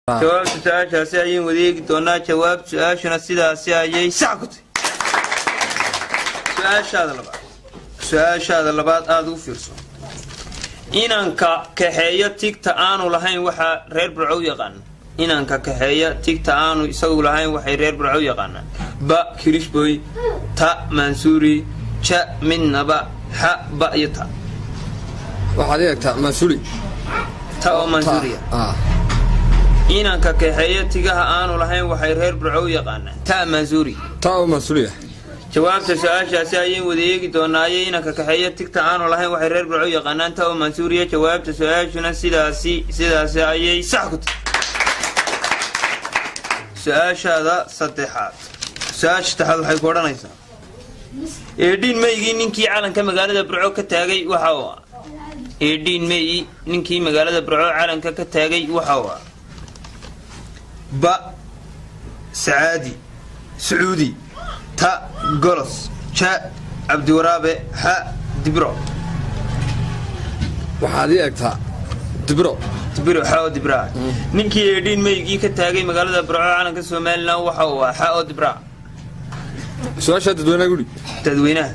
جواب سؤال سأين وديك دونا جواب سؤال شنو سيدا سأي ساكت سؤال هذا اللبات هذا وفيرسو إنك كحياة تيك تانو لهين وح رير برعو يقان إنك كحياة تيك تانو يسوي لهين وح رير برعو يقان با كريش بوي تا منصوري شا من نبا ح با يتا وحديك تا منصوري تا منصوري إنك كحياة تيجها آنو لهين وح رير برعو يقان تا منصوري تا منصوري جواب سؤال سأين وديك دوناي إنك كحياة تيك تانو لهين وح رير برعو يقان تا منصوري جواب سؤال شنو سيدا سأي ساكت سؤال هذا صدحات سؤال تحل حي كورانيسا إيدين ماي نينكي عالن كمقالة برعو كتاغي وحاوا إيدين ماي نينكي مقالة برعو عالن كتاغي وحاوا با سعادي سعودي تا قرص شا عبد ورابه ح دبرو وحديك تا دبرو حاو دبرا نينكي إيدين ماي كتاغي مقالة برعو عالن كسومالنا وحاوا حاو دبرا سؤال تدوينه قولي تدوينه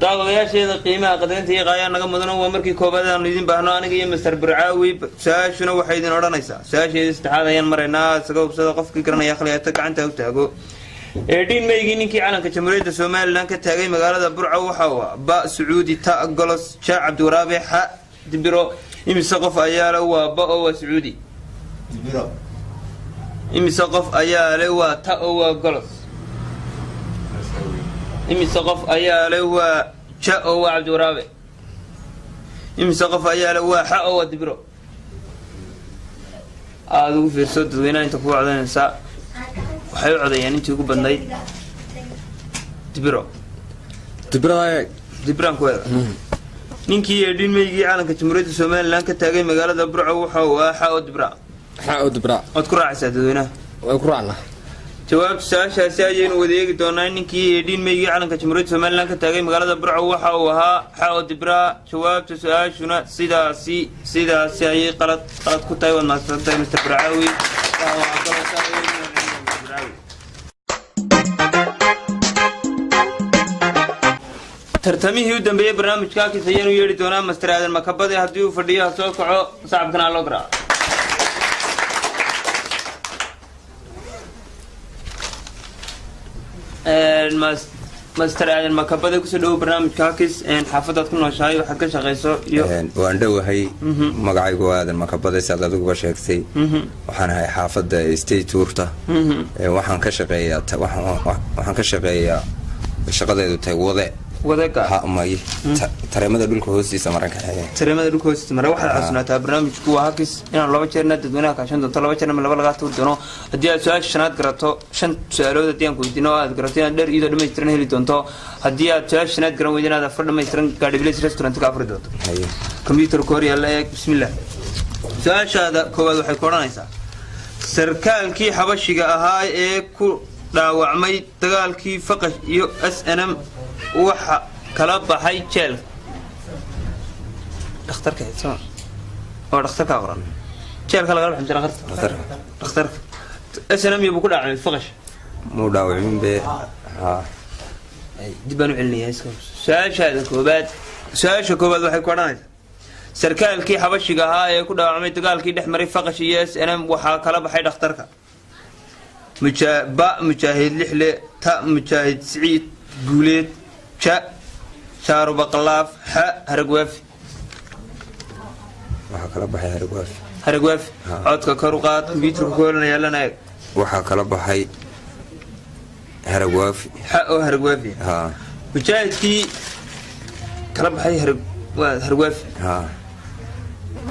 daawadayaasheeda qiimaha qadaynta iyo qaayaan naga mudan waa markii koobaad aan idin baahno aniga iyo Mr. Burcaawi saashuna waxay idin oranaysaa saasheeda saddexaad ayaan maraynaa isaga ubsada qofkii garanaya khaliyaadka gacanta u taago eedin meeygi ninkii calanka jamhuuriyadda Soomaaliland ka taagay magaalada Burco waxa waa ba Sacuudi ta Golos Cha Abduraabi ha dibiro imisa qof ayaa la waa ba oo Sacuudi dibiro imisa qof ayaa la waa ta oo Golos إمي سقف أياله وشاء وعبد ورابع إمي سقف أياله وحاء ودبرو هذا في الصوت وين أنت فوق على النساء وحيو عذي يعني أنت يقول بندي دبرو دبران كويس نينكي يدين ميجي على كتمريد السومان لان كتاجي مقالة دبرو وحاء ودبرا أذكر عساد وينه وقرأنا جواب سؤال سأين وديك دوناي نينكي يدين ميجي على كتمريد سومالان كتاجي مقالة برعو وحا وها حاو دبرا جواب سؤال شنو سيدا سي قلت كتاي والماستر مستر برعاوي وهو عبد الله ساوي برعاوي ترتمي هيو دنبي برنامج كاكي سيانو يري دونا مستر آدم مكبادي هديو فرديو سوكعو صعب كنا لوقرا ماستر آدم مكبادي كسدو برنامج كاكيس حافظات كنا شاي وحد كشغيسو waan dhawahay magacaygu aadan makabada saad adigu sheegtay waxaan ahay xaafada state tourta waxaan ka shaqeeyaa shaqadeedu tahay wadaga haamay tareemada dhulka hoostiisa maranka tareemada dhulka hoostiisa maran waxa xasuunataa barnaamijku waa hakis inaan laba jeerna dadweynaha ka shan doonto laba jeerna laba laga tuur doono hadii aad su'aal shanaad garato shan su'aalood hadii aan ku weydiino aad garato inaad dheer iyo dhameystiran heli doonto hadii aad su'aal shanaad garan weydina aad afar dhameystiran gaadhi bilis restaurant ka afri doonto computer kooriya la eeg bismillah su'aashaada koowaad waxay ku oranaysaa sarkaalkii xabashiga ahaa ee ku dhaawacmay dagaalkii faqash iyo SNM waxa kala baxay jeel dhakhtarka isma oo dhakhtarka qoran jeelka laga baxay dhakhtarka SNM iyo ku dhacay faqash muu dhaawacmin be dibanu cilmiya iska su'aasha koobaad waxay ku oranaysaa sarkaalkii xabashiga ahaa ee ku dhaawacmay dagaalkii dhexmaray faqash iyo SNM waxa kala baxay dhakhtarka مجاهد لحلة تا مجاهد سعيد قوليت شا شارو بقلاف ح هرقواف waxaa kala baxay هرقواف عودك كروقات كمبيوتر كولنا يلا نايق waxaa kala baxay هرقواف هرقواف ها مجاهد كي kala baxay هرقواف ها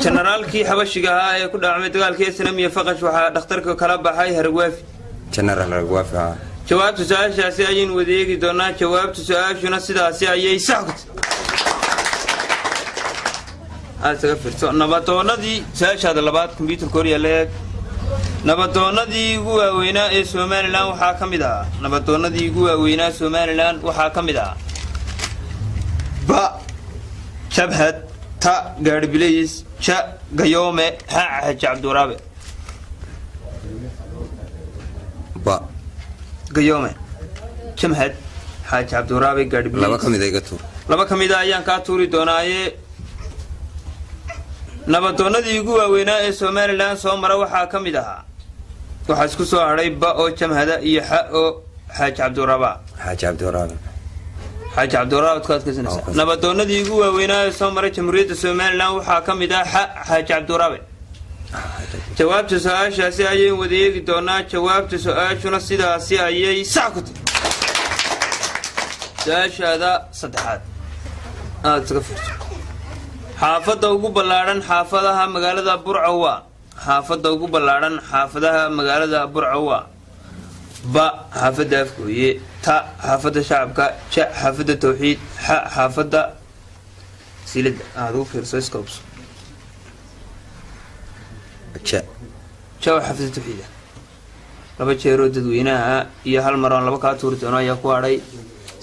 generaalkii xabashiga ahaa ee ku dhaawacmay dagaalkii SNM iyo faqash waxa dhakhtarka kala baxay هرقواف general هرقواف ها jawaabta su'aashaasi ayaan wadeegi doonaa jawaabta su'aashuna sidaasi ayay saxad asaga firto nabadoonadii su'aashaada labaad computer kooriya leeg nabadoonadii ugu waaweynaa ee Soomaaliland waxa kamid ah nabadoonadii ugu waaweynaa Soomaaliland waxa kamid ah ba jabhad ta gaadhi bilis cha gayome ha Cabduraabe با قيومه جمهد حاج عبد الرابي قاعد بليس لaba kamid iga tuur laba kamid ah ayaan ka tuuri doonaaye nabadoonadii ugu waaweynaa ee Soomaaliland soo mara waxa kamid ahaa waxa isku soo haray ba oo jamhada iyo xa oo xaaj Cabdurraba xaaj Cabdurraba xaaj Cabdurraba ka adkaysanaysa nabadoonadii ugu waaweynaa ee soo mara jamhuuriyadda Soomaaliland waxa kamid ah xaaj Cabdurraba jawaabta su'aashaasi ayay wadeegi doonaa jawaabta su'aashuna sidaasi ayay sax ku tahay su'aashada saddexaad xaafadda ugu ballaaran xaafadaha magaalada Burco waa xaafadda ugu ballaaran xaafadaha magaalada Burco waa ba xaafadda Afgooye ta xaafadda shacabka ja xaafadda tawxiid xa xaafadda silid aadu fiirso scopes ja xaafadda tawxiid laba jeer oo dadweynaha iyo hal mar oo laba ka tuuri doono ayaa ku haray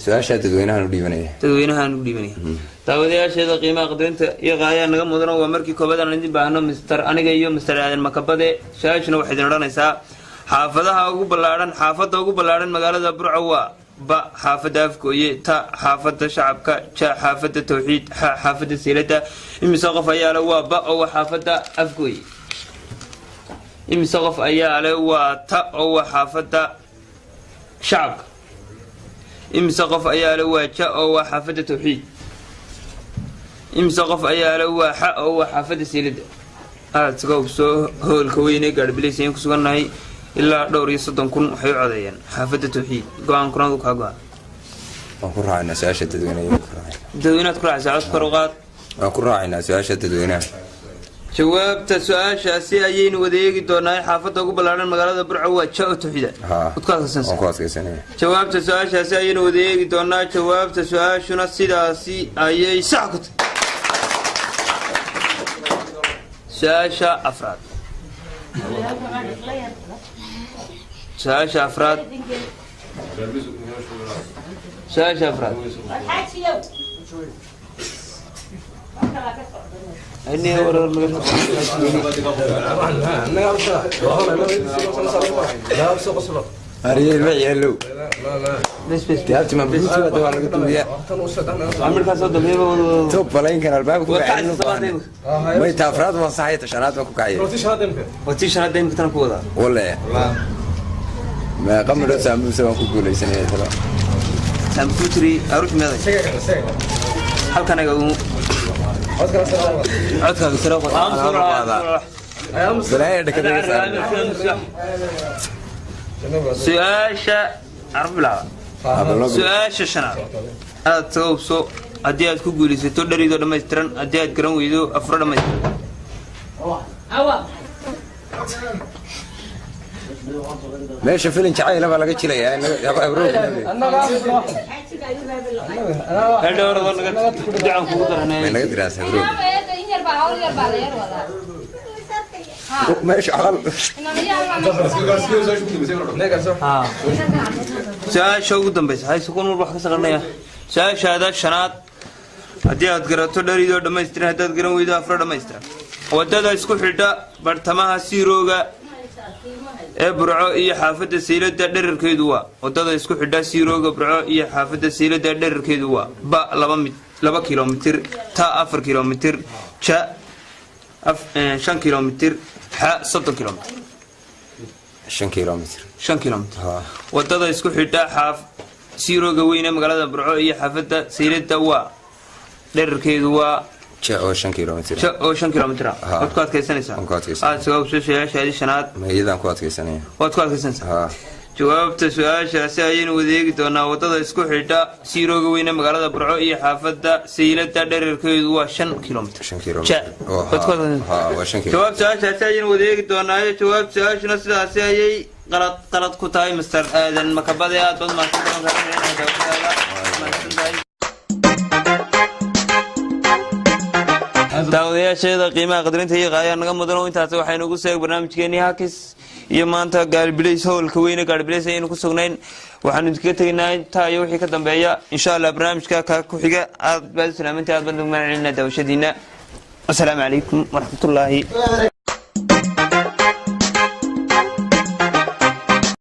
su'aasha dadweynaha u dhiibanaya daawadayaasheeda qiimaha qadarinta iyo qaayaan naga mudan waa markii koobaad aan idin baahno Mr. aniga iyo Mr. Aadan Makabade su'aashuna waxay idin oranaysaa xaafadda ugu ballaaran magaalada Burco waa ba xaafadda Afgooye ta xaafadda shacabka ja xaafadda tawxiid xa xaafadda silada imisa qof ayaa leh waa ba oo xaafadda Afgooye imisa qof ayaa leh waa ta oo xaafadda shacabka imisa qof ayaa leh waa ja oo xaafadda tawxiid imisa qof ayaa leh waa xa oo xaafadda silada aad soo hoolka weyn ee gaadhibilaysan ku sugannahay ilaa dhowr iyo 30 kun waxay u codeeyeen xaafadda tawxiid go'aan kunadu ka go'an waan ku raacnaa su'aasha dadweynaha dadweynaha ku raacay cod qaruqaad waan ku raacnaa su'aasha dadweynaha jawaabta su'aashaasi ayaynu wadeegi doonaa xaafadda ugu ballaaran magaalada Burco waa ja oo tawxiid jawaabta su'aashaasi ayaynu wadeegi doonaa jawaabta su'aashuna sidaasi ayay sax ku tahay su'aasha afraad أني أورا أريد بعيالو بس تابت ما بنتي ولا قلت لي عمل كاسو دميبه توب ولا يمكن الباب كوكايين ما يتافراد ما صحيت شنات ما كوكايين وتي شنات دايم كتر كودا ولا ما قمر سامو سوا كوكولي سنه ترى سامبوتري أروح ماذا هل كان يقول عدك سرق بلاي دكتور سؤاشا عرف بلا سؤاشا شنا أتوبسو أديات كوجولي ستور دريدو دمسترن أديات كرام ويدو أفراد دمسترن ماشي فيلم شعيل لما لقيت لي يعني أبروك هذا هو الرجال دعم كوكر هنا ما لقيت راسه أبروك ماشي عقل ساشا قدام بس هاي سكون والبحر كسرنا ساشا هذا شنات أديات قرأتو دريدو دمسترن هذا قرأ ويدو أفراد دمسترن وده إسكو حدا برتمها سيروجا Burco iyo xaafadda Siilada dhererkeedu waa wadada isku xidha Siirooga Burco iyo xaafadda Siilada dhererkeedu waa ba 2 kilomitir ta 4 kilomitir ja 5 kilomitir ha 30 kilomitir 5 kilomitir wadada isku xidha Siirooga weyn ee magaalada Burco iyo xaafadda Siilada waa dhererkeedu waa oo 5 kilomitir waad ku adkaysanaysaa aad jawaab su'aashaadi shanaad ma iidan ku adkaysanaya waad ku adkaysanaysaa jawaabta su'aashaasi ayaynu wadeegi doonaa wadada isku xidha Siirooga weyn ee magaalada Burco iyo xaafadda Siilada dhererkeedu waa 5 kilomitir jawaab su'aashaasi ayaynu wadeegi doonaa jawaab su'aashuna sidaasi ayay qalad ku tahay Mr. Aadan Makabade aad baad mahadsantahay daawadayaasheeda qiimaha qadarinta iyo qaayaan naga mudan oo intaas waxaynu ugu soo barnaamijkeeni Hakis iyo maanta Gaarbileys howlka weyn ee Gaarbileys aynu ku sugnayn waxaanu idinka tagnaa inta iyo wixii ka dambeeya insha Allah barnaamijka ka ku xiga aad baad salaamantii aad baad magacayna daawashadiina assalaamu calaykum wa rahmatullaahi